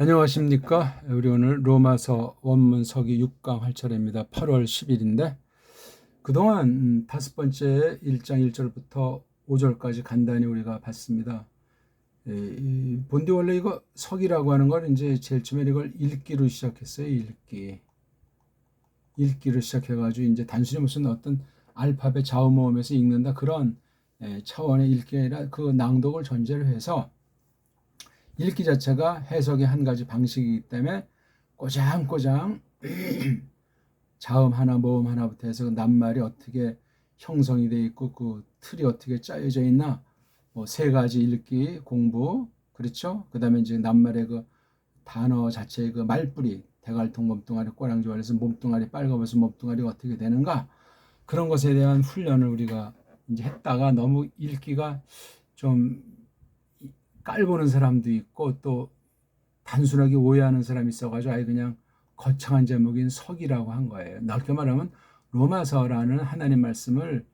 안녕하십니까. 우리 오늘 로마서 원문 서기 6강 할 차례입니다. 8월 10일인데 그동안 다섯 번째 1장 1절부터 5절까지 간단히 우리가 봤습니다. 본디 원래 이거 서기라고 하는 걸 이제 제일 처음에 이걸 읽기로 시작했어요. 읽기로 시작해가지고 이제 단순히 무슨 어떤 알파벳 좌우모음에서 읽는다 그런 차원의 읽기가 아니라 그 낭독을 전제로 해서 읽기 자체가 해석의 한 가지 방식이기 때문에 꼬장꼬장 자음 하나 모음 하나부터 해서 그 낱말이 어떻게 형성이 되어 있고 그 틀이 어떻게 짜여져 있나 뭐 세 가지 읽기 공부 그렇죠. 그 다음에 이제 낱말의 그 단어 자체의 그 말뿌리 대갈통 몸뚱아리 꼬랑지 원에서 몸뚱아리 빨가벗은 몸뚱아리가 어떻게 되는가 그런 것에 대한 훈련을 우리가 이제 했다가 너무 읽기가 좀 깔보는 사람도 있고 또 단순하게 오해하는 사람이 있어가지고 아예 그냥 거창한 제목인 서기라고 한 거예요. 넓게 말하면 로마서라는 하나님 말씀을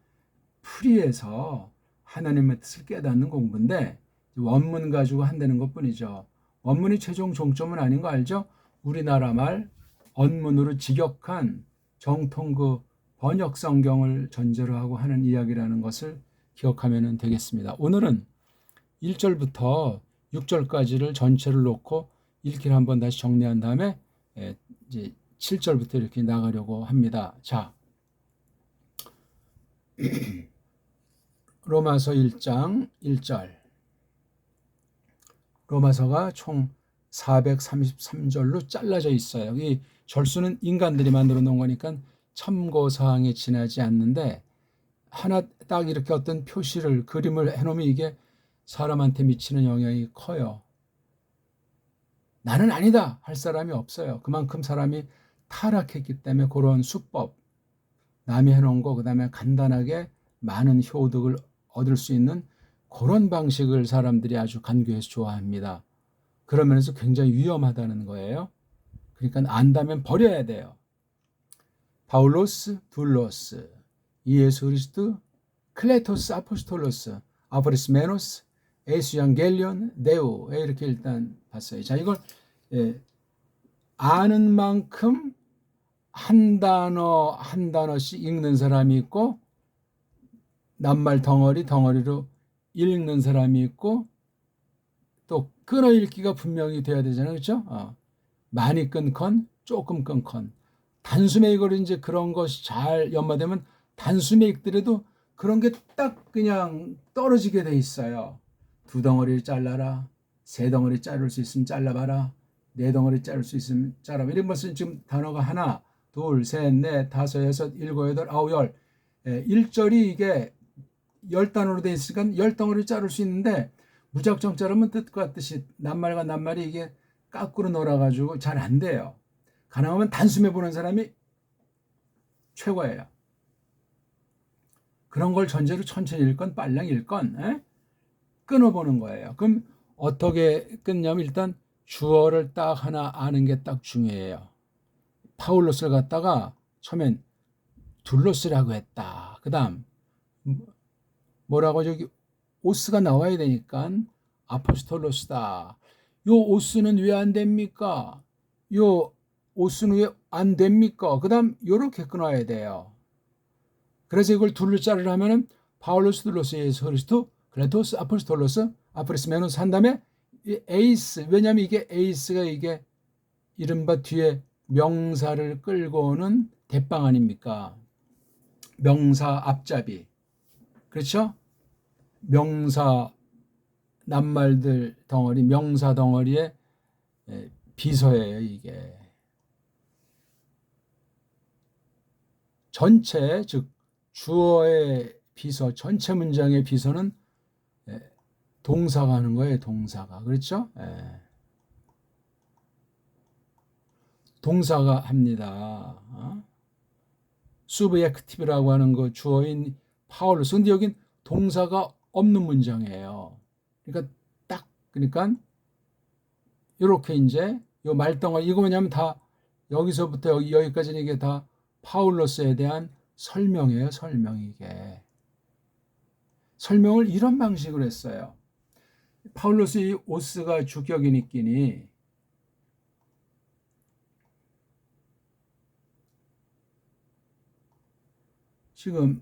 풀이해서 하나님의 뜻을 깨닫는 공부인데 원문 가지고 한다는 것뿐이죠. 원문이 최종 종점은 아닌 거 알죠? 우리나라 말 언문으로 직역한 정통 그 번역 성경을 전제로 하고 하는 이야기라는 것을 기억하면 되겠습니다. 오늘은 1절부터 6절까지를 전체를 놓고 읽기를 한번 다시 정리한 다음에 이제 7절부터 이렇게 나가려고 합니다. 자, 로마서 1장 1절. 로마서가 총 433절로 잘라져 있어요. 이 절수는 인간들이 만들어 놓은 거니까 참고사항에 지나지 않는데 하나 딱 이렇게 어떤 표시를 그림을 해놓으면 이게 사람한테 미치는 영향이 커요. 나는 아니다 할 사람이 없어요. 그만큼 사람이 타락했기 때문에 그런 수법, 남이 해놓은 거 그다음에 간단하게 많은 효득을 얻을 수 있는 그런 방식을 사람들이 아주 간교해서 좋아합니다. 그런 면에서 굉장히 위험하다는 거예요. 그러니까 안다면 버려야 돼요. 파울로스, 둘로스, 이예수 그리스도, 클레토스, 아포스톨로스, 아브리스메노스, 에이수 евангел리온, 네오 이렇게 일단 봤어요. 자, 이걸 아는 만큼 한 단어 한 단어씩 읽는 사람이 있고 낱말 덩어리로 읽는 사람이 있고 또 끊어읽기가 분명히 돼야 되잖아요. 그렇죠? 많이 끊건 조금 끊건 단숨에 이걸 이제 그런 것이 잘 연마되면 단숨에 읽더라도 그런 게 딱 그냥 떨어지게 돼 있어요. 두 덩어리를 잘라라. 세 덩어리 자를 수 있으면 잘라봐라. 네 덩어리 자를 수 있으면 잘라봐. 이런 것은 지금 단어가 하나, 둘, 셋, 넷, 다섯, 여섯, 일곱, 여덟, 아홉, 열. 1절이 이게 10단어로 돼 있으니까 10덩어리를 자를 수 있는데 무작정 자르면 뜻과 뜻이 낱말과 낱말이 이게 까꾸로 놀아가지고 잘 안 돼요. 가능하면 단숨에 보는 사람이 최고예요. 그런 걸 전제로 천천히 읽건 빨랑 읽건 끊어보는 거예요. 그럼 어떻게 끊냐면 일단 주어를 딱 하나 아는 게 딱 중요해요. 파울로스를 갖다가 처음엔 둘로스라고 했다. 그 다음 뭐라고 저기 오스가 나와야 되니까 아포스톨로스다. 요 오스는 왜 안 됩니까? 요 오스는 왜 안 됩니까? 그 다음 요렇게 끊어야 돼요. 그래서 이걸 둘로 자르려면은 파울로스, 둘로스, 예수 그리스도, 클레토스, 아포스톨로스, 아프리스메노스 한 다음에 에이스. 왜냐하면 이게 에이스가 이게 이른바 뒤에 명사를 끌고 오는 대빵 아닙니까? 명사 앞잡이. 그렇죠? 명사 낱말들 덩어리, 명사 덩어리의 비서예요, 이게. 전체, 즉 주어의 비서, 전체 문장의 비서는 동사가 하는 거예요, 동사가. 그렇죠? 동사가 합니다. 수브젝티브라고 하는 거 주어인 파울로스. 근데 여긴 동사가 없는 문장이에요. 그러니까 이렇게 이제 요 말덩어리 이거 뭐냐면 다 여기서부터 여기까지는 이게 다 파울로스에 대한 설명이에요. 이게 설명을 이런 방식으로 했어요. 파울로스 이 오스가 주격이니끼니 지금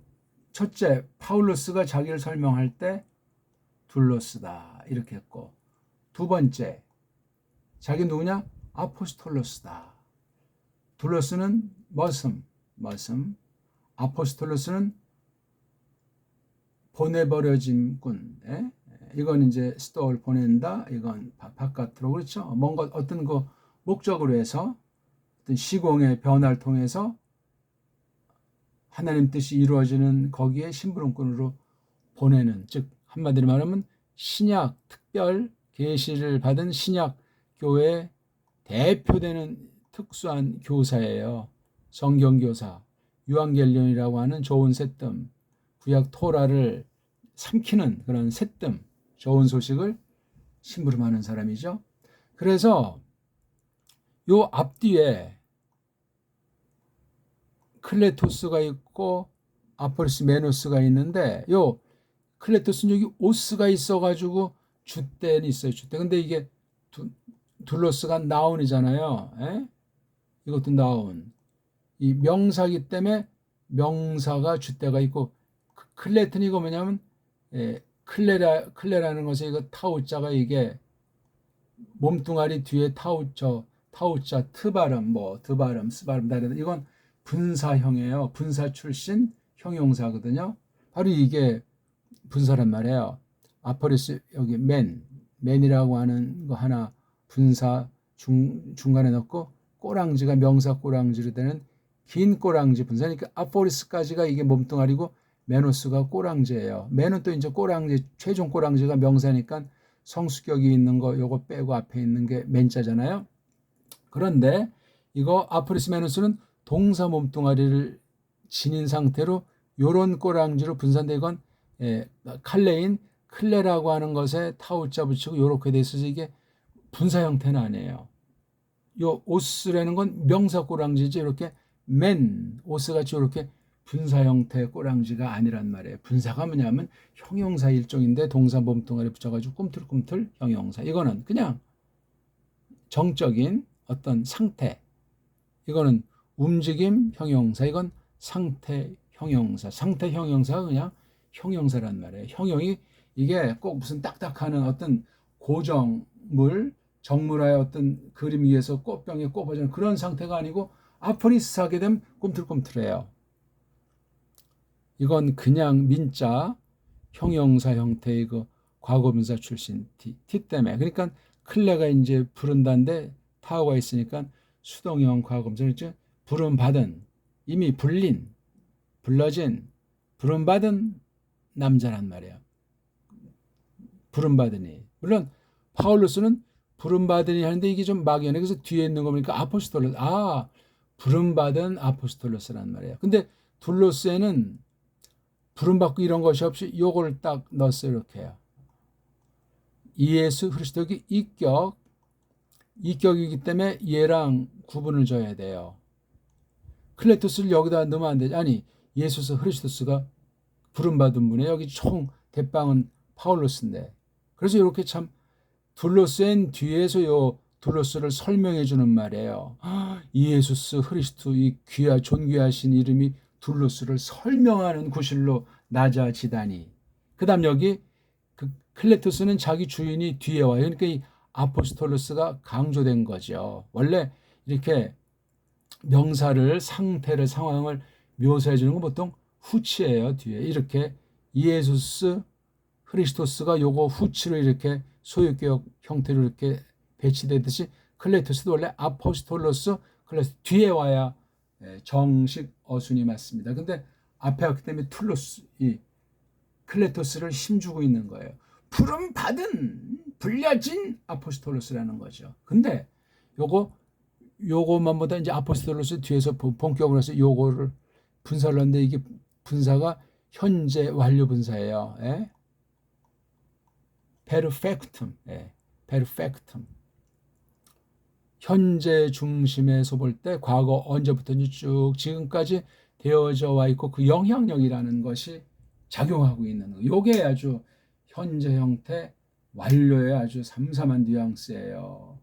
첫째, 파울루스가 자기를 설명할 때 둘로스다 이렇게 했고, 두 번째, 자기 누구냐? 아포스톨로스다. 둘로스는 머슴, 아포스톨로스는 보내버려짐꾼. 예? 이건 이제 스토어를 보낸다. 이건 바깥으로, 그렇죠? 뭔가 어떤 그 목적으로 해서 어떤 시공의 변화를 통해서 하나님 뜻이 이루어지는 거기에 심부름꾼으로 보내는, 즉 한마디로 말하면 신약 특별 계시를 받은 신약 교회의 대표되는 특수한 교사예요. 성경교사, 유앙겔리온이라고 하는 좋은 새뜸, 구약 토라를 삼키는 그런 새뜸, 좋은 소식을 심부름하는 사람이죠. 그래서 요 앞뒤에 클레토스가 있고 아폴리스메노스가 있는데, 요 클레토스는 여기 오스가 있어가지고 줏대는 있어요. 줏대. 근데 이게 둘로스가 나운이잖아요. 에? 이것도 나운. 이 명사기 때문에 명사가 줏대가 있고, 클레트는 이거 뭐냐면 클레라는 것에 이거 타우자가 이게 몸뚱아리 뒤에 타우자 트발음, 뭐 드발음, 스발음 다 이건 분사형이에요. 분사 출신 형용사거든요. 바로 이게 분사란 말이에요. 아포리스 여기 맨이라고 하는 거 하나 분사 중간에 넣고, 꼬랑지가 명사 꼬랑지로 되는 긴 꼬랑지 분사. 그러니까 아포리스까지가 이게 몸뚱아리고 메노스가 꼬랑지예요. 맨은 또 이제 꼬랑지, 최종 꼬랑지가 명사니까 성수격이 있는 거 요거 빼고 앞에 있는 게 맨자잖아요. 그런데 이거 아포리스 메노스는 동사 몸뚱아리를 지닌 상태로 요런 꼬랑지로 분사인데, 이건 칼레인 클레라고 하는 것에 타우자 붙이고 요렇게 돼 있어서 이게 분사 형태는 아니에요. 요 오스라는 건 명사 꼬랑지지, 이렇게 오스같이 이렇게 분사 형태의 꼬랑지가 아니란 말이에요. 분사가 뭐냐면 형용사 일종인데 동사 몸뚱아리 붙여가지고 꿈틀꿈틀 형용사. 이거는 그냥 정적인 어떤 상태. 이거는 움직임 형용사. 이건 상태 형용사. 상태 형용사가 그냥 형용사란 말이에요. 형용이 이게 꼭 무슨 딱딱하는 어떤 고정물, 정물화의 어떤 그림 위에서 꽃병에 꼽아주는 그런 상태가 아니고, 아포리스 하게 되면 꿈틀꿈틀해요. 이건 그냥 민자 형용사 형태의 그 과거분사 출신 T 때문에. 그러니까 클레가 이제 부른다는데 타워가 있으니까 수동형 과거분사. 부름받은, 이미 불러진, 부름받은 남자란 말이에요. 부름받으니. 물론 파울루스는 부름받으니 하는데 이게 좀 막연해. 그래서 뒤에 있는 거 보니까 아포스톨로스. 부름받은 아포스톨로스란 말이에요. 근데 둘로스에는 부름받고 이런 것이 없이 요걸 딱 넣었어요. 이렇게 해요. 예수 그리스도의 이격이기 때문에 얘랑 구분을 져야 돼요. 클레토스를 여기다 넣으면 안 되지. 아니, 예수스 그리스도스가 부름받은 분이에요. 여기 총 대빵은 파울로스인데. 그래서 이렇게 참 둘로스엔 뒤에서 요 둘로스를 설명해 주는 말이에요. 예수스 그리스도 이 존귀하신 이름이 둘로스를 설명하는 구실로 낮아지다니. 그 다음 여기 그 클레토스는 자기 주인이 뒤에 와요. 그러니까 이 아포스톨로스가 강조된 거죠. 원래 이렇게 명사를, 상태를, 상황을 묘사해 주는 건 보통 후치예요. 뒤에 이렇게 예수스 크리스토스가 요거 후치로 이렇게 소유격 형태로 이렇게 배치되듯이, 클레토스도 원래 아포스톨로스 클레토스 뒤에 와야 정식 어순이 맞습니다. 근데 앞에 왔기 때문에 이 클레토스를 힘주고 있는 거예요. 부름 받은, 불려진 아포스톨로스라는 거죠. 근데 요것만보다 이제 아포스톨로스 뒤에서 본격으로 해서 요거를 분사를 하는데, 이게 분사가 현재 완료 분사예요. 페르펙툼. 페르펙툼. 현재 중심에서 볼 때 과거 언제부터인지 쭉 지금까지 되어져 와 있고, 그 영향력이라는 것이 작용하고 있는 거. 요게 아주 현재 형태 완료의 아주 삼삼한 뉘앙스예요.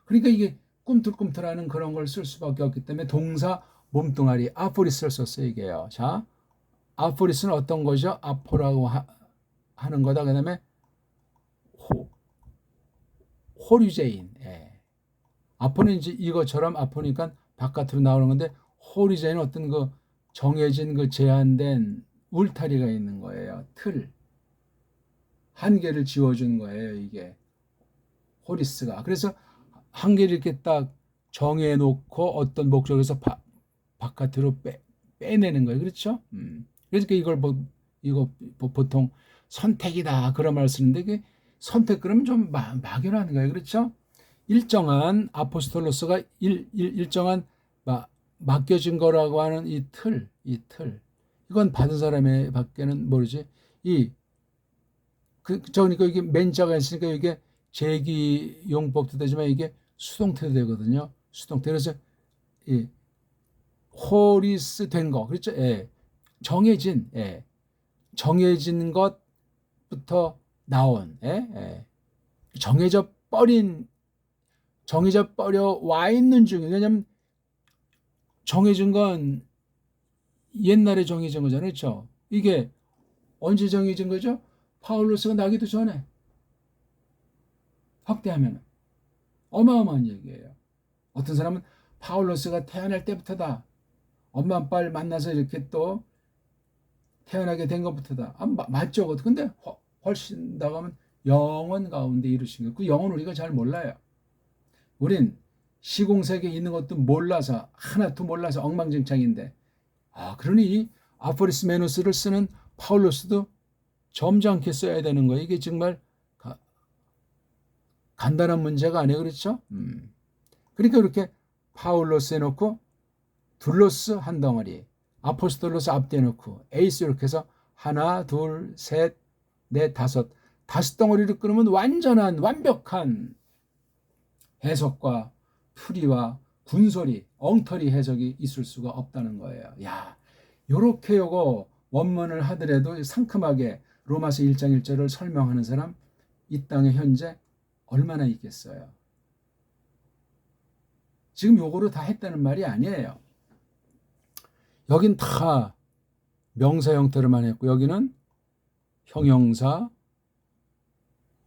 그러니까 이게 꿈틀꿈틀하는 그런 걸 쓸 수밖에 없기 때문에 동사 몸뚱아리 아포리스를 썼어요. 이게요. 자, 아포리스는 어떤 거죠? 아포라고 하는 거다. 그 다음에 호리제인. 예. 아포는 이제 이것처럼 아포니까 바깥으로 나오는 건데, 호리제인은 어떤 그 정해진 그 제한된 울타리가 있는 거예요. 틀. 한계를 지워준 거예요, 이게. 호리스가. 그래서 한계를 이렇게 딱 정해놓고 어떤 목적에서 바깥으로 빼내는 거예요. 그렇죠? 그러니까 이걸 이거 보통 선택이다 그런 말 쓰는데, 그 선택 그러면 좀 막연한 거예요. 그렇죠? 일정한 아포스톨로스가 일정한 맡겨진 거라고 하는 이 틀, 이건 받은 사람의 밖에는 모르지. 그러니까 이게 맨자가 있으니까 이게 제기용법도 되지만 이게 수동태도 되거든요. 수동태. 그래서 이 홀리스 된 거, 그렇죠? 예. 정해진, 예. 정해진 것부터 나온, 예? 예. 정해져 버려 와 있는 중에, 왜냐면 정해진 건 옛날에 정해진 거잖아요. 그렇죠? 이게 언제 정해진 거죠? 파울로스가 나기도 전에. 확대하면 어마어마한 얘기예요. 어떤 사람은 파울로스가 태어날 때부터다. 엄마 아빠를 만나서 이렇게 또 태어나게 된 것부터다. 맞죠? 근데 훨씬 나가면 영원 가운데 이루신 거예요. 그 영혼 우리가 잘 몰라요. 우린 시공세계에 있는 것도 몰라서, 하나도 몰라서 엉망진창인데, 그러니 아포리스 메누스를 쓰는 파울로스도 점잖게 써야 되는 거예요. 이게 정말 간단한 문제가 아니에요. 그렇죠? 그러니까 이렇게 파울로스 해놓고 둘로스 한 덩어리, 아포스톨로스 앞뒤에 놓고 에이스 이렇게 해서 하나, 둘, 셋, 넷, 다섯 덩어리를 끊으면 완벽한 해석과 풀이와 군소리, 엉터리 해석이 있을 수가 없다는 거예요. 야, 요렇게 요거 원문을 하더라도 상큼하게 로마서 1장 1절을 설명하는 사람 이 땅에 현재 얼마나 있겠어요? 지금 요거로 다 했다는 말이 아니에요. 여긴 다 명사 형태로만 했고, 여기는 형용사,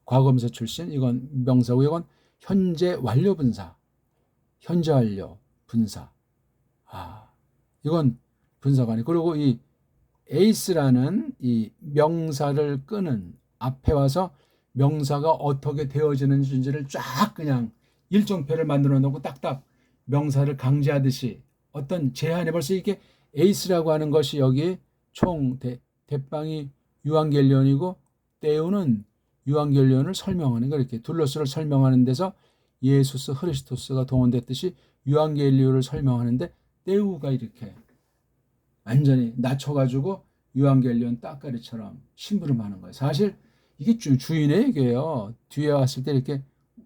과거분사 출신, 이건 명사고, 이건 현재 완료 분사, 현재 완료 분사. 이건 분사가 아니고, 그리고 이 에이스라는 이 명사를 끄는 앞에 와서 명사가 어떻게 되어지는지를 쫙 그냥 일정표를 만들어 놓고 딱딱 명사를 강제하듯이 어떤 제한에 벌써 이게 에이스라고 하는 것이 여기 총 대빵이 유앙겔리온이고, 떼우는 유앙겔리온을 설명하는 거, 이렇게 둘로스를 설명하는 데서 예수스 흐리스토스가 동원됐듯이 유앙겔리온을 설명하는데 떼우가 이렇게 완전히 낮춰가지고 유앙겔리온 따까리처럼 심부름하는 거예요. 사실 이게 주인의 얘기예요. 뒤에 왔을 때 이렇게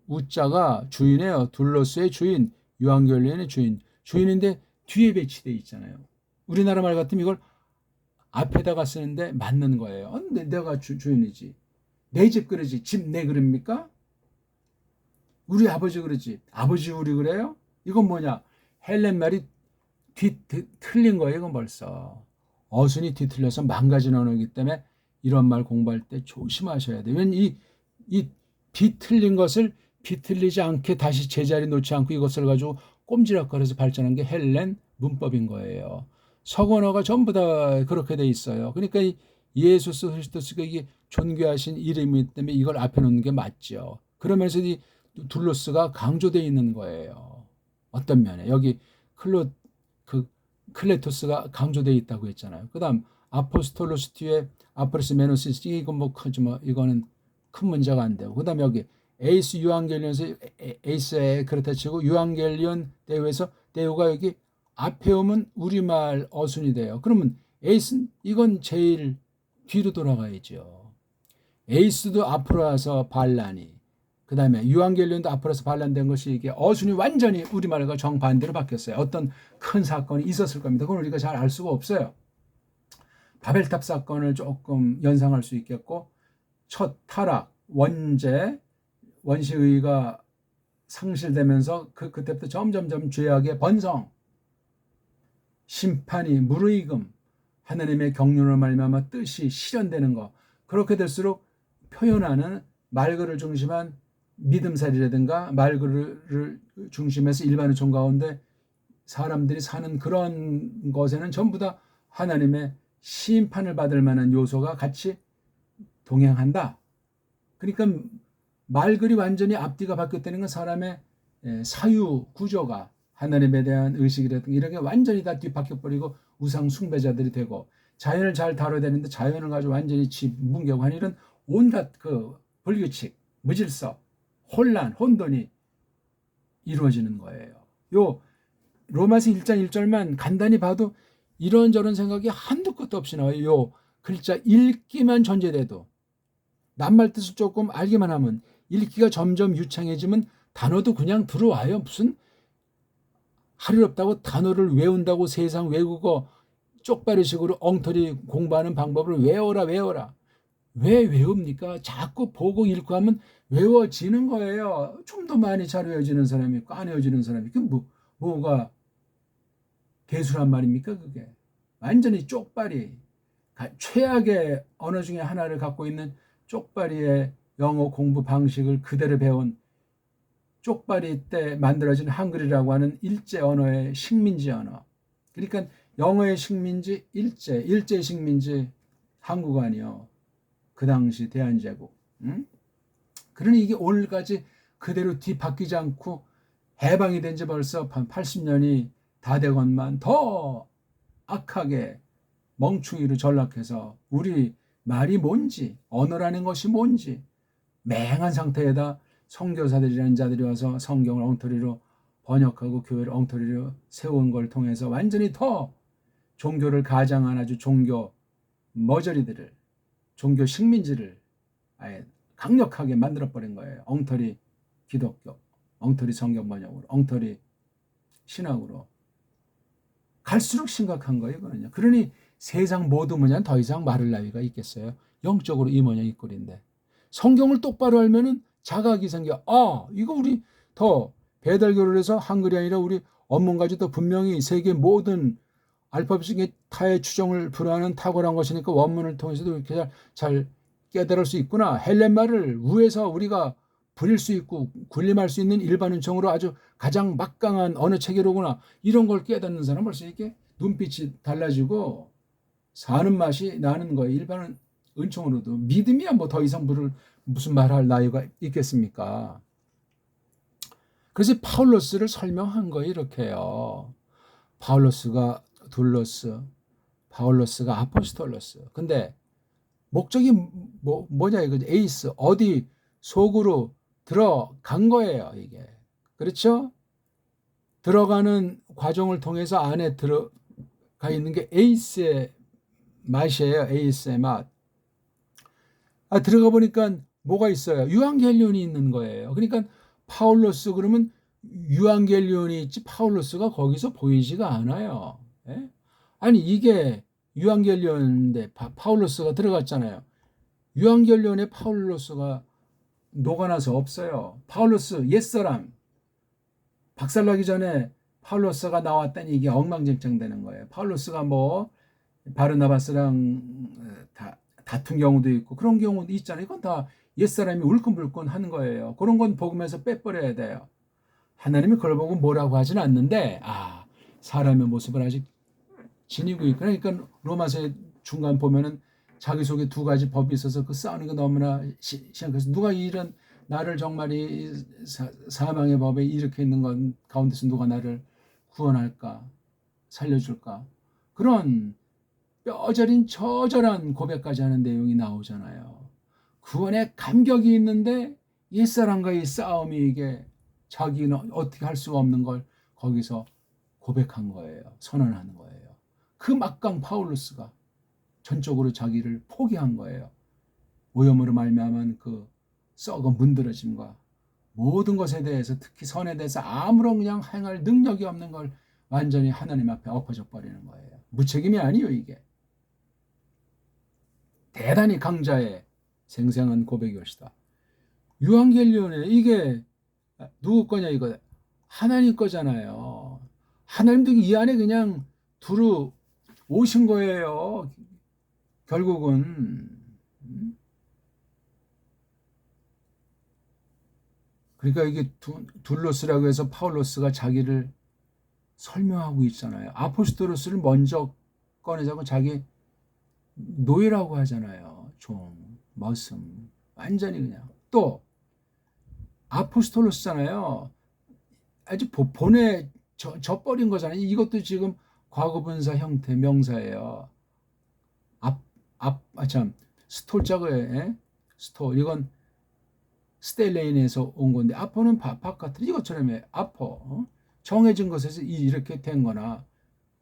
우자가 주인이에요. 둘로스의 주인, 유앙겔리온의 주인인데 뒤에 배치되어 있잖아요. 우리나라 말 같으면 이걸 앞에다가 쓰는데 맞는 거예요. 내가 주인이지. 내 집 그러지. 집 내 그럽니까? 우리 아버지 그러지. 아버지 우리 그래요? 이건 뭐냐? 헬렌 말이 틀린 거예요. 이건 벌써. 어순이 뒤틀려서 망가지는 언어이기 때문에 이런 말 공부할 때 조심하셔야 돼요. 왜냐면 이 뒤틀린 것을 비틀리지 않게 다시 제자리 놓지 않고 이것을 가지고 꼼지락거려서 발전한 게 헬렌 문법인 거예요. 서건어가 전부 다 그렇게 돼 있어요. 그러니까 예수스 그리스도스가 이게 존귀하신 이름이기 때문에 이걸 앞에 놓는 게 맞죠. 그러면서 이 둘로스가 강조되어 있는 거예요. 어떤 면에 여기 클레토스가 강조되어 있다고 했잖아요. 그다음 아포스톨로스 뒤에 아포리스 메노스, 이건 뭐 크지 뭐, 이거는 큰 문제가 안 되고, 그다음 여기 에이스 유앙겔리온에서 에이스에 그렇다 치고 유앙겔리온 대우에서 대우가 여기 앞에 오면 우리말 어순이 돼요. 그러면 에이스는 이건 제일 뒤로 돌아가야죠. 에이스도 앞으로 와서 반란이, 그 다음에 유앙겔리온도 앞으로 와서 반란된 것이 이게 어순이 완전히 우리말과 정반대로 바뀌었어요. 어떤 큰 사건이 있었을 겁니다. 그건 우리가 잘 알 수가 없어요. 바벨탑 사건을 조금 연상할 수 있겠고, 첫 타락, 원시의가 상실되면서 그때부터 점점점 죄악의 번성, 심판이 무르익음 하나님의 경륜으로 말미암아 뜻이 실현되는 거, 그렇게 될수록 표현하는 말글을 중심한 믿음살이라든가 말글을 중심해서 일반의 종 가운데 사람들이 사는 그런 것에는 전부 다 하나님의 심판을 받을 만한 요소가 같이 동행한다. 그러니까 말글이 완전히 앞뒤가 바뀌었다는 건 사람의 사유 구조가 하나님에 대한 의식이라든가 이런 게 완전히 다 뒤바뀌어버리고 우상 숭배자들이 되고, 자연을 잘 다뤄야 되는데 자연을 가지고 완전히 뭉개고 이런 온갖 그 불규칙, 무질서, 혼란, 혼돈이 이루어지는 거예요. 요 로마서 1장 1절만 간단히 봐도 이런저런 생각이 한두 끝도 없이 나와요. 요 글자 읽기만 전제돼도, 낱말 뜻을 조금 알기만 하면, 읽기가 점점 유창해지면 단어도 그냥 들어와요. 무슨 할일 없다고 단어를 외운다고 세상 외국어 쪽발이식으로 엉터리 공부하는 방법을 외워라. 왜 외웁니까? 자꾸 보고 읽고 하면 외워지는 거예요. 좀 더 많이 잘 외워지는 사람이 있고 안 외워지는 사람이 있고, 뭐가 개수란 말입니까? 그게 완전히 쪽발이, 최악의 언어 중에 하나를 갖고 있는 쪽발이의 영어 공부 방식을 그대로 배운 쪽발이 때 만들어진 한글이라고 하는 일제 언어의 식민지 언어. 그러니까 영어의 식민지 일제 식민지 한국 아니요. 그 당시 대한제국. 그러니 이게 오늘까지 그대로 뒤바뀌지 않고 해방이 된 지 벌써 80년이 다 되건만 더 악하게 멍충이로 전락해서 우리 말이 뭔지, 언어라는 것이 뭔지 맹한 상태에다 선교사들이라는 자들이 와서 성경을 엉터리로 번역하고 교회를 엉터리로 세운 걸 통해서 완전히 더 종교를 가장한 아주 종교 머저리들을, 종교 식민지를 아예 강력하게 만들어버린 거예요. 엉터리 기독교, 엉터리 성경 번역으로, 엉터리 신학으로. 갈수록 심각한 거예요. 이거는요. 그러니 세상 모든 분야는 더 이상 말할 나위가 있겠어요. 영적으로 이 모양이 꼴인데, 성경을 똑바로 알면은 자각이 생겨. 이거 우리 더 배달교를 해서 한글이 아니라 우리 언문까지 더 분명히 세계 모든 알파벳 중에 타의 추정을 불허하는 탁월한 것이니까 원문을 통해서도 이렇게 잘 깨달을 수 있구나. 헬렌말을 위에서 우리가 부릴 수 있고 군림할 수 있는 일반 은총으로 아주 가장 막강한 언어 체계로구나. 이런 걸 깨닫는 사람은 벌써 이렇게 눈빛이 달라지고 사는 맛이 나는 거예요. 일반 은총으로도. 믿음이야 뭐 더 이상 무슨 말할 나이가 있겠습니까? 그래서 파울로스를 설명한 거예요. 이렇게요. 파울로스가 둘로스, 파울로스가 아포스톨로스. 근데 목적이 뭐냐 이거죠. 에이스, 어디 속으로 들어간 거예요. 이게. 그렇죠? 들어가는 과정을 통해서 안에 들어가 있는 게 에이스의 맛이에요. 에이스의 맛. 들어가 보니까 뭐가 있어요? 유앙겔리온이 있는 거예요. 그러니까 파울로스 그러면 유앙겔리온이 있지 파울로스가 거기서 보이지가 않아요. 예? 아니 이게 유앙겔리온인데 파울로스가 들어갔잖아요. 유앙겔리온에 파울로스가 녹아나서 없어요. 파울로스 옛사람 박살나기 전에 파울로스가 나왔다니 이게 엉망진창 되는 거예요. 파울로스가 뭐 바르나바스랑 다툰 경우도 있고 그런 경우도 있잖아요. 이건 다 옛사람이 울끈불끈 하는 거예요. 그런 건 복음에서 빼버려야 돼요. 하나님이 그걸 보고 뭐라고 하진 않는데 사람의 모습을 아직 지니고 있고, 그러니까 로마서의 중간 보면은 자기 속에 두 가지 법이 있어서 그 싸우는 거 너무나 심각해서 누가 이런 나를 정말 이 사망의 법에 일으켜 있는 건 가운데서 누가 나를 구원할까 살려줄까, 그런 뼈저린 처절한 고백까지 하는 내용이 나오잖아요. 구원에 감격이 있는데 옛사람과의 싸움이 이게 자기는 어떻게 할 수가 없는 걸 거기서 고백한 거예요. 선언하는 거예요. 그 막강 파울로스가 전적으로 자기를 포기한 거예요. 오염으로 말미암은 그 썩어 문드러짐과 모든 것에 대해서, 특히 선에 대해서 아무런 그냥 행할 능력이 없는 걸 완전히 하나님 앞에 엎어져 버리는 거예요. 무책임이 아니에요. 이게 대단히 강자의 생생한 고백이 것이다. 유앙겔리온에 이게 누구 거냐, 이거 하나님 거잖아요. 하나님도 이 안에 그냥 두루 오신 거예요. 결국은. 그러니까 이게 둘로스라고 해서 파울로스가 자기를 설명하고 있잖아요. 아포스토로스를 먼저 꺼내자고 자기 노예라고 하잖아요. 종, 머슴, 완전히 그냥. 또 아포스톨로스잖아요. 아주 보내 져버린 거잖아요. 이것도 지금 과거분사 형태 명사예요. 참, 스톨자그의 스톨. 이건 스텔레인에서 온 건데, 아포는 바깥으로 이것처럼 해. 아포. 정해진 것에서 이렇게 된 거나,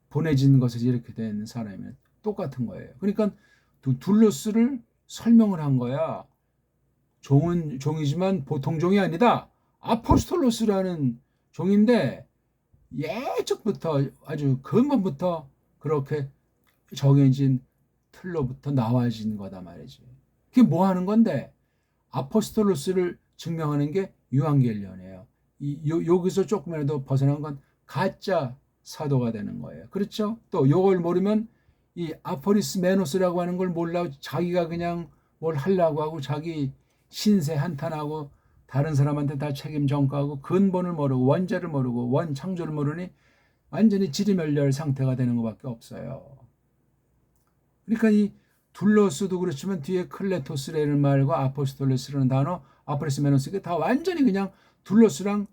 보내진 것에서 이렇게 된 사람이면 똑같은 거예요. 그러니까 둘로스를 설명을 한 거야. 종은 종이지만 보통 종이 아니다. 아포스톨로스라는 종인데 예적부터 아주 근본부터 그렇게 정해진 틀로부터 나와진 거다 말이지. 그게 뭐 하는 건데? 아포스톨로스를 증명하는 게 유한겔리온이에요. 여기서 조금이라도 벗어난 건 가짜 사도가 되는 거예요. 그렇죠? 또 요걸 모르면 이 아포리스 메노스라고 하는 걸 몰라 자기가 그냥 뭘 하려고 하고 자기 신세 한탄하고 다른 사람한테 다 책임 전가하고 근본을 모르고 원죄를 모르고 원 창조를 모르니 완전히 지리멸렬 상태가 되는 것밖에 없어요. 그러니까 이 둘로스도 그렇지만 뒤에 클레토스라는 말과 아포스톨레스라는 단어, 아포리스 메노스 이게 다 완전히 그냥 둘로스랑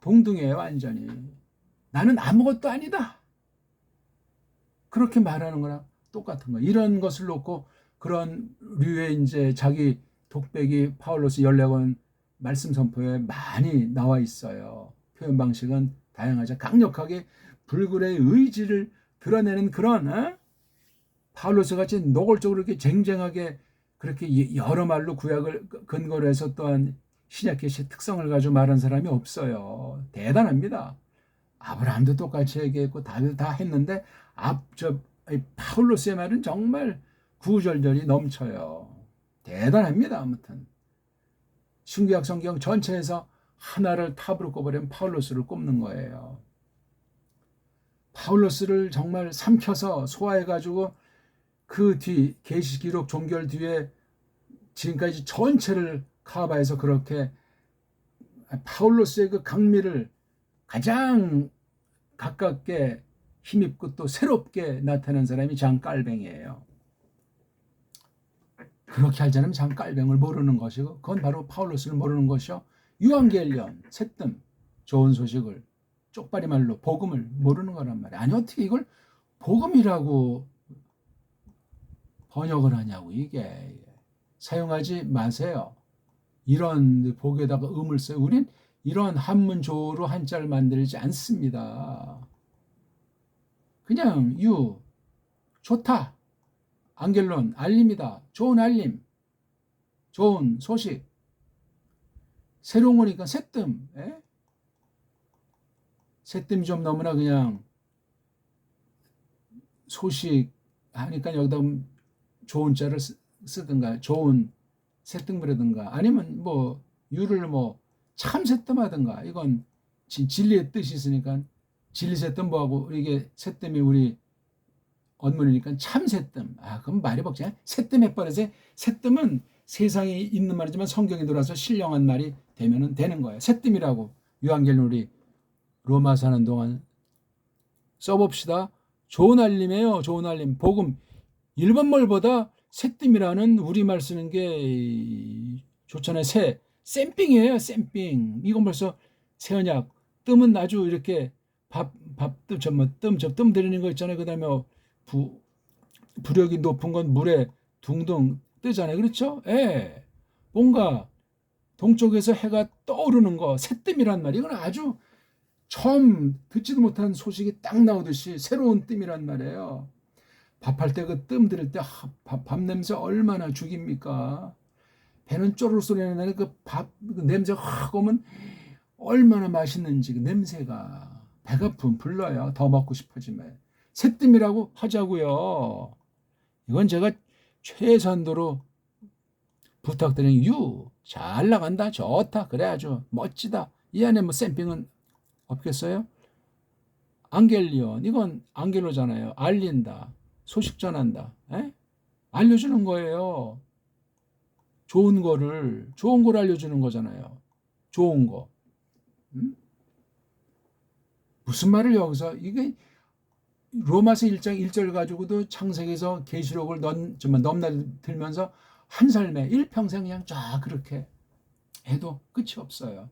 동등해요. 완전히. 나는 아무것도 아니다. 그렇게 말하는 거랑 똑같은 거예요. 이런 것을 놓고 그런 류의 이제 자기 독백이 파울로스 14권 말씀 선포에 많이 나와 있어요. 표현 방식은 다양하죠. 강력하게 불굴의 의지를 드러내는 그런 파울로스 같이 노골적으로 이렇게 쟁쟁하게 그렇게 여러 말로 구약을 근거로 해서 또한 신약계시의 특성을 가지고 말한 사람이 없어요. 대단합니다. 아브라함도 똑같이 얘기했고 다윗도 다 했는데 파울로스의 말은 정말 구절절이 넘쳐요. 대단합니다. 아무튼 신구약 성경 전체에서 하나를 탑으로 꼽으려면 파울로스를 꼽는 거예요. 파울로스를 정말 삼켜서 소화해가지고 그 뒤 계시기록 종결 뒤에 지금까지 전체를 커버해서 그렇게 파울로스의 그 강미를 가장 가깝게 힘입고 또 새롭게 나타난 사람이 장 깔뱅이에요. 그렇게 하자면 장 깔뱅을 모르는 것이고 그건 바로 파울로스를 모르는 것이요. 유한겔리온, 새뜸, 좋은 소식을 쪽발이 말로 복음을 모르는 거란 말이에요. 아니 어떻게 이걸 복음이라고 번역을 하냐고. 이게 사용하지 마세요. 이런 복에다가 음을 써요. 우린 이런 한문조로 한자를 만들지 않습니다. 그냥 좋다, 안겔론, 알림이다, 좋은 알림, 좋은 소식, 새로운 거니까 새뜸, 새뜸이 좀 너무나 그냥 소식 하니까 여기다 좋은 자를 쓰든가 좋은 새뜸이라든가 아니면 뭐 유를 뭐 참 새뜸하든가 이건 진리의 뜻이 있으니까 진리 새뜸 뭐하고 이게 새뜸이 우리 언문이니까 참 새뜸. 그럼 말이 벅차요. 새뜸 해버려서 새뜸은 세상에 있는 말이지만 성경에 들어와서 신령한 말이 되면은 되는 거예요. 새뜸이라고 유한겔 우리 로마 사는 동안 써봅시다. 좋은 알림이에요. 좋은 알림. 복음. 일반 말보다 새뜸이라는 우리말 쓰는 게 좋잖아요. 쌤빙이에요. 쌤빙. 이건 벌써 새언약. 뜸은 아주 이렇게 뜸 들이는 거 있잖아요. 그 다음에 부력이 높은 건 물에 둥둥 뜨잖아요. 그렇죠? 예. 뭔가 동쪽에서 해가 떠오르는 거, 새뜸이란 말이 이건 아주 처음 듣지도 못한 소식이 딱 나오듯이 새로운 뜸이란 말이에요. 밥할 때 그 뜸 들을 때 밥 냄새 얼마나 죽입니까? 배는 쪼르르 소리 나는 그 냄새 확 오면 얼마나 맛있는지 그 냄새가 배가 불러요. 더 먹고 싶어지면. 새뜸이라고 하자고요. 이건 제가 최선도로 부탁드리는 잘 나간다, 좋다, 그래 아주 멋지다. 이 안에 뭐 샘핑은 없겠어요? 앙겔리온, 이건 앙겔로잖아요. 알린다, 소식 전한다, 에? 알려주는 거예요. 좋은 걸 알려주는 거잖아요. 좋은 거. 음? 무슨 말을 여기서 이게 로마서 1장 1절 가지고도 창세기에서 계시록을 넘나들면서 한 삶에 일평생 그냥 쫙 그렇게 해도 끝이 없어요.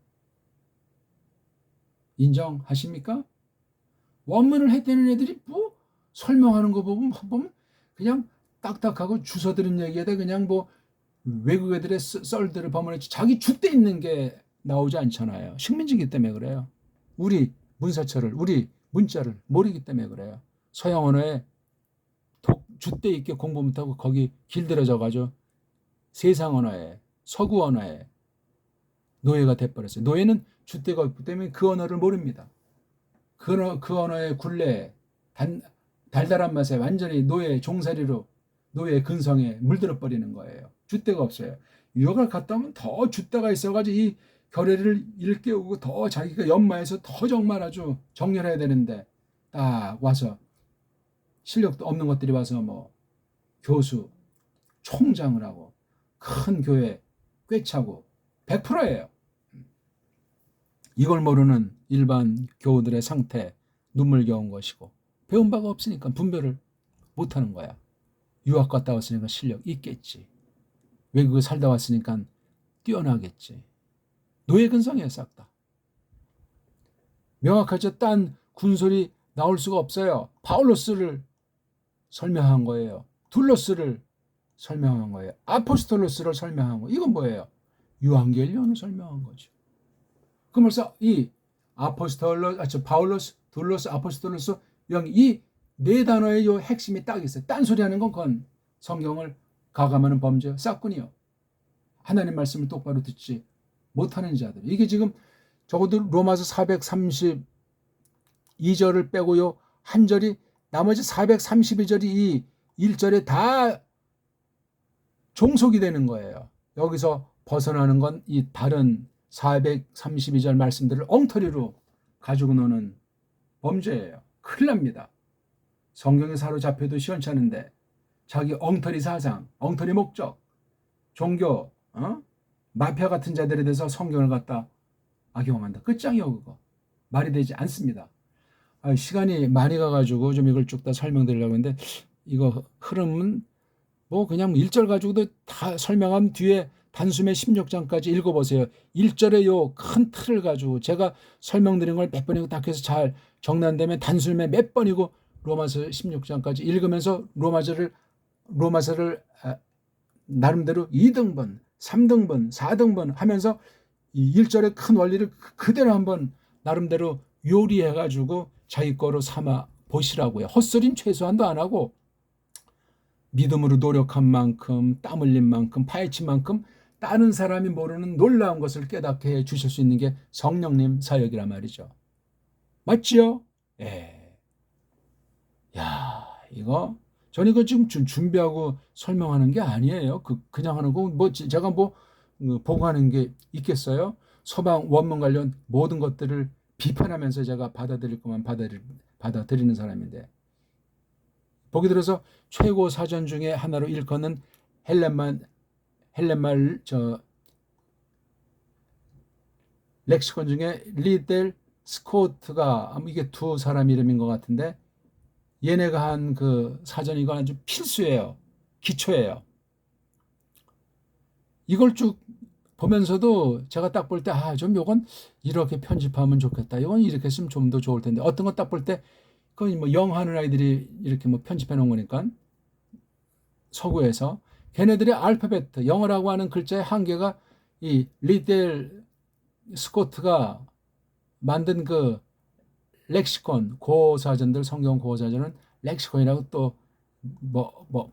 인정하십니까? 원문을 했다는 애들이 뭐 설명하는 거 보면 그냥 딱딱하고 주워들은 얘기에다 그냥 뭐 외국 애들의 썰들을 버무려지 자기 줏대 있는 게 나오지 않잖아요. 식민지기 때문에 그래요. 우리 문사철을, 우리 문자를 모르기 때문에 그래요. 서양 언어에 줏대 있게 공부 못하고 거기 길들여져가지고 세상 언어에, 서구 언어에 노예가 돼버렸어요. 노예는 줏대가 없기 때문에 그 언어를 모릅니다. 그 언어의 굴레에 달달한 맛에 완전히 노예 종살이로 노예 근성에 물들어 버리는 거예요. 줏대가 없어요. 유학을 갔다 오면 더 줏대가 있어가지고 이 결의를 일깨우고 더 자기가 연마해서 더 정말 아주 정렬해야 되는데 딱 와서 실력도 없는 것들이 와서 뭐 교수, 총장을 하고 큰 교회 꿰차고 100%예요. 이걸 모르는 일반 교우들의 상태, 눈물겨운 것이고 배운 바가 없으니까 분별을 못하는 거야. 유학 갔다 왔으니까 실력 있겠지. 외국에 살다 왔으니까 뛰어나겠지. 노예 근성이에요, 싹 다. 명확하죠. 딴 군소리 나올 수가 없어요. 파울로스를 설명한 거예요. 둘로스를 설명한 거예요. 아포스톨로스를 설명한 거예요. 이건 뭐예요? 유한겔리온을 설명한 거죠. 그러면서 이 파울로스, 둘로스, 아포스톨로스 이 네 단어의 요 핵심이 딱 있어요. 딴소리하는 건 그건 성경을 가감하는 범죄, 싹군이요. 하나님 말씀을 똑바로 듣지 못하는 자들. 이게 지금 적어도 로마서 432절을 빼고요 한 절이 나머지 432절이 이 1절에 다 종속이 되는 거예요. 여기서 벗어나는 건 이 다른 432절 말씀들을 엉터리로 가지고 노는 범죄예요. 큰일 납니다. 성경에 사로잡혀도 시원찮은데 자기 엉터리 사상, 엉터리 목적, 종교, 마피아 같은 자들에 대해서 성경을 갖다 악용한다. 끝장이요 그거. 말이 되지 않습니다. 시간이 많이 가가지고 좀 이걸 쭉 다 설명드리려고 했는데 이거 흐름은 뭐 그냥 1절 가지고도 다 설명한 뒤에 단숨에 16장까지 읽어보세요. 1절의 요 큰 틀을 가지고 제가 설명드린 걸 몇 번이고 딱 해서 잘 정리한다면 단숨에 몇 번이고 로마서 16장까지 읽으면서 로마서를 나름대로 2등분, 3등분, 4등분 하면서 이 1절의 큰 원리를 그대로 한번 나름대로 요리해가지고 자기 거로 삼아 보시라고요. 헛소리는 최소한도 안 하고 믿음으로 노력한 만큼, 땀 흘린 만큼, 파헤친 만큼 다른 사람이 모르는 놀라운 것을 깨닫게 해 주실 수 있는 게 성령님 사역이란 말이죠. 맞지요? 예. 야, 저는 이거 지금 준비하고 설명하는 게 아니에요. 그냥 하는 거, 제가 보고하는 게 있겠어요? 서방 원문 관련 모든 것들을 비판하면서 제가 받아들일 것만 받아들이는 사람인데. 보기 들어서 최고 사전 중에 하나로 일컫는 헬렌말 렉시콘 중에 리델 스코트가 이게 두 사람 이름인 것 같은데 얘네가 한 그 사전 이거 아주 필수예요. 기초예요. 이걸 쭉 보면서도 제가 딱 볼 때 좀 요건 이렇게 편집하면 좋겠다. 이건 이렇게 했으면 좀 더 좋을 텐데 어떤 거 딱 볼 때 그건 뭐 영하는 아이들이 이렇게 뭐 편집해 놓은 거니까 서구에서 걔네들의 알파벳 영어라고 하는 글자의 한계가 이 리델 스코트가 만든 그 렉시콘 고사전들 성경 고사전은 렉시콘이라고 또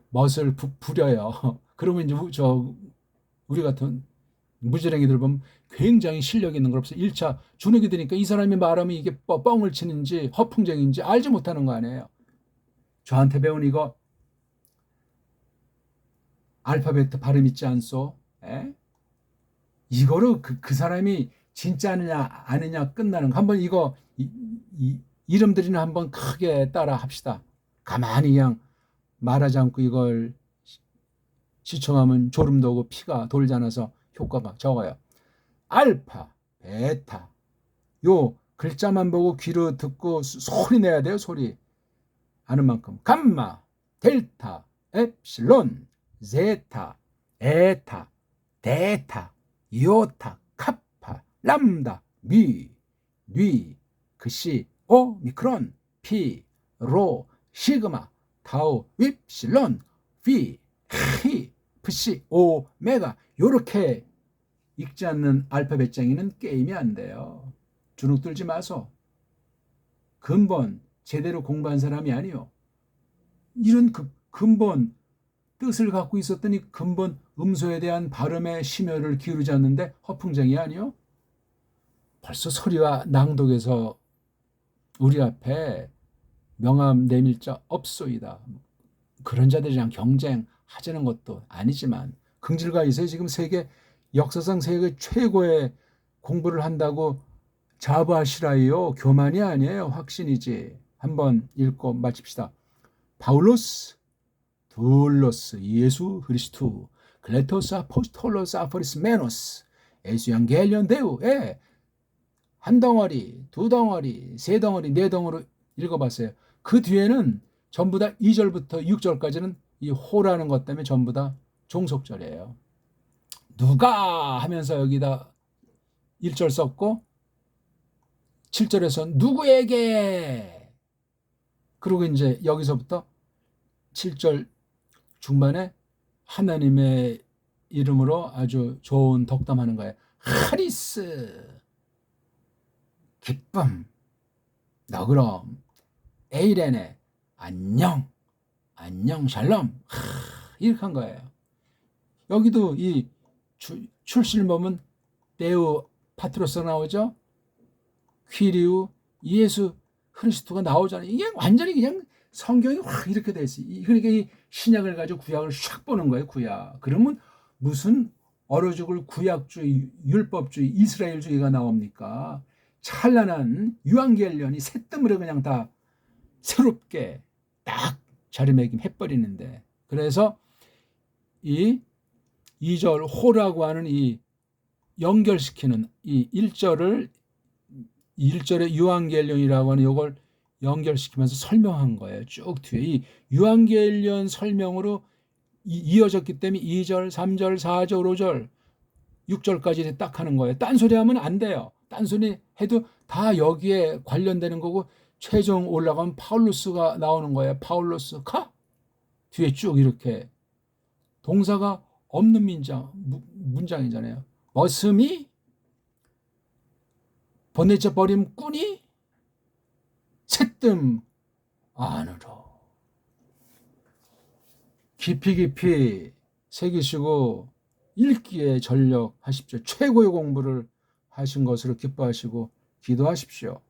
멋을 부려요. 그러면 이제 우리 같은 무지랭이들 보면 굉장히 실력 있는 걸 없어. 1차 주눅이 드니까 이 사람이 말하면 이게 뻥을 치는지 허풍쟁인지 알지 못하는 거 아니에요. 저한테 배운 이거 알파벳 발음 있지 않소? 이거로 그 사람이 진짜 아느냐 끝나는 거. 한번 이거 이름들이나 한번 크게 따라 합시다. 가만히 그냥 말하지 않고 이걸 시청하면 졸음도 오고 피가 돌지 않아서 효과가 적어요. 알파, 베타. 요 글자만 보고 귀로 듣고 소리 내야 돼요. 소리. 아는 만큼. 감마, 델타, 엡실론, 제타, 에타, 데타, 이오타, 카파, 람다, 미, 뉘, 그시, 오미크론, 피, 로, 시그마, 타우, 윕실론, 피, 히, 프시, 오메가. 요렇게 읽지 않는 알파벳 쟁이는 게임이 안 돼요. 주눅 들지 마소. 근본 제대로 공부한 사람이 아니요. 이런 근본 뜻을 갖고 있었더니 근본 음소에 대한 발음에 심혈을 기울이지 않는데 허풍쟁이 아니요? 벌써 소리와 낭독에서 우리 앞에 명함 내밀자 없소이다. 그런 자들이랑 경쟁하자는 것도 아니지만 긍질과 이세 지금 역사상 세계 최고의 공부를 한다고 자부하시라요. 교만이 아니에요. 확신이지. 한번 읽고 마칩시다. 바울로스, 둘로스, 예수 그리스도, 클레토스 아포스톨로스 아포리스 메노스, 예수 евангели온 데우. 예. 한 덩어리, 두 덩어리, 세 덩어리, 네 덩어리 읽어봤어요. 그 뒤에는 전부 다 2절부터 6절까지는 이 호라는 것 때문에 전부 다 종속절이에요. 누가 하면서 여기다 1절 썼고 7절에서 누구에게, 그리고 이제 여기서부터 7절 중반에 하나님의 이름으로 아주 좋은 덕담하는 거예요. 하리스, 기쁨, 너그럼, 에이레네, 안녕, 안녕, 샬롬. 이렇게 한 거예요. 여기도 이 출시를 보면 데우 파트로스가 나오죠. 퀴리우, 예수 그리스도가 나오잖아요. 이게 완전히 그냥 성경이 확 이렇게 돼 있어요. 그러니까 이 신약을 가지고 구약을 샥 보는 거예요. 구약. 그러면 무슨 얼어 죽을 구약주의, 율법주의, 이스라엘주의가 나옵니까? 찬란한 유한겔련이 새뜸으로 그냥 다 새롭게 딱 자리매김해버리는데, 그래서 이 2절 호라고 하는 이 연결시키는 이 1절의 유한겔련이라고 하는 이걸 연결시키면서 설명한 거예요. 쭉 뒤에 이 유한겔련 설명으로 이어졌기 때문에 2절, 3절, 4절, 5절, 6절까지 딱 하는 거예요. 딴소리 하면 안 돼요. 딴소리 해도 다 여기에 관련되는 거고, 최종 올라가면 파울루스가 나오는 거예요. 파울루스 카 뒤에 쭉 이렇게 동사가 없는 문장이잖아요. 머슴이 보내져 버림 꾼이 새뜸 안으로. 깊이 새기시고 읽기에 전력하십시오. 최고의 공부를 하신 것으로 기뻐하시고 기도하십시오.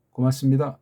고맙습니다.